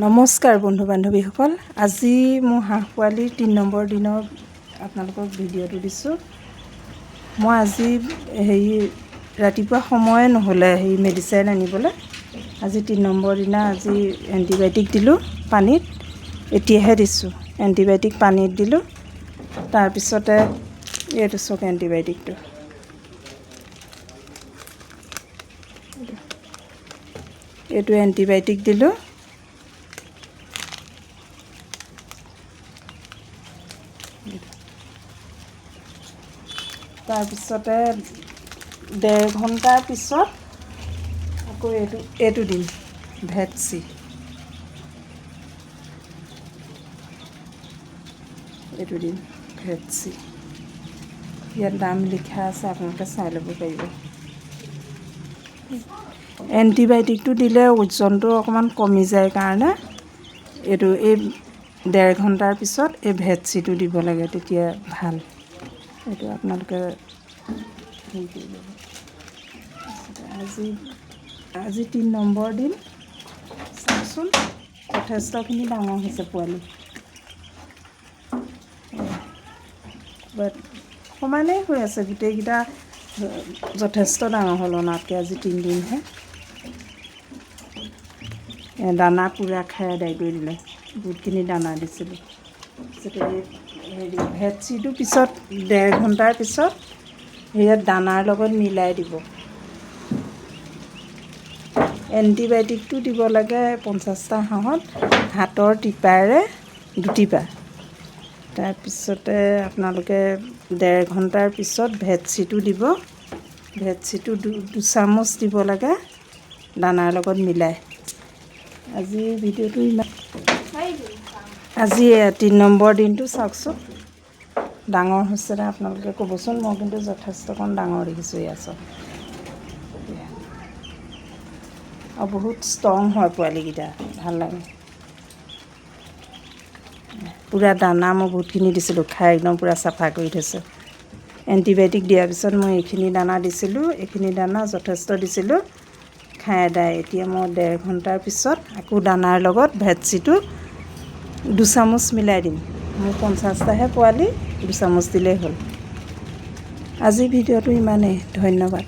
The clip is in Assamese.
নমস্কাৰ বন্ধু বান্ধৱীসকল, আজি মোৰ হাঁহ পোৱালিৰ 3 নম্বৰ দিনৰ আপোনালোকক ভিডিঅ'টো দিছোঁ। মই আজি ৰাতিপুৱা সময়ে নহ'লে মেডিচিন আনিবলৈ, আজি 3 নম্বৰ দিনা আজি এণ্টিবায়'টিক দিলোঁ পানীত, এতিয়াহে দিছোঁ। এণ্টিবায়'টিক পানীত দিলোঁ, তাৰপিছতে এইটো চাওক এণ্টিবায়'টিকটো, এইটো এণ্টিবায়'টিক দিলোঁ। তাৰপিছতে 1.5 ঘণ্টাৰ পিছত আকৌ এইটো দিম ভেটচি, এইটো দিম ভেটচি। ইয়াত দাম লিখা আছে, আপোনালোকে চাই ল'ব পাৰিব। এণ্টিবায়'টিকটো দিলে ওজনটো অকণমান কমি যায় কাৰণে এই 1.5 ঘণ্টাৰ পিছত এই ভেটচিটো দিব লাগে, তেতিয়া ভাল। এইটো আপোনালোকে হেৰি কৰি ল'ব। আজি 3 নম্বৰ দিন, চাওকচোন যথেষ্টখিনি ডাঙৰ হৈছে পোৱালি। সমানেই হৈ আছে, গোটেইকেইটা যথেষ্ট ডাঙৰ হ'ল অনাতকৈ। আজি 3 দিনহে। দানা পূৰা খাই আদায় কৰি দিলে, বহুতখিনি দানা দিছিলোঁ। ভেটচিটো পিছত 1.5 ঘণ্টাৰ পিছত ইয়াত দানাৰ লগত মিলাই দিব। এণ্টিবায়'টিকটো দিব লাগে 50টা হাঁহত হাতৰ টিপাৰে 2 টিপা। তাৰপিছতে আপোনালোকে 1.5 ঘণ্টাৰ পিছত ভেটচিটো দিব। ভেটচিটো 2 চামুচ দিব লাগে দানাৰ লগত মিলাই। আজি ভিডিঅ'টো ইমান। আজি 3 নম্বৰ দিনটো চাওকচোন, ডাঙৰ হৈছে নে আপোনালোকে ক'বচোন। মই কিন্তু যথেষ্টকণ ডাঙৰ দেখিছোঁ। এয়া চাওক, আৰু বহুত ষ্ট্ৰং হয় পোৱালিকেইটা, ভাল লাগে। পূৰা দানা মই বহুতখিনি দিছিলোঁ, খাই একদম পূৰা চাফা কৰি থৈছোঁ। এণ্টিবায়'টিক দিয়াৰ পিছত মই এইখিনি দানা দিছিলোঁ, এইখিনি দানা যথেষ্ট দিছিলোঁ, খাই আদায়। এতিয়া মই 1.5 ঘণ্টাৰ পিছত আকৌ দানাৰ লগত ভেটচিটো 2 চামুচ মিলাই দিম। মোৰ 50টাহে পোৱালি, 2 চামুচ দিলেই হ'ল। আজি ভিডিঅ'টো ইমানেই, ধন্যবাদ।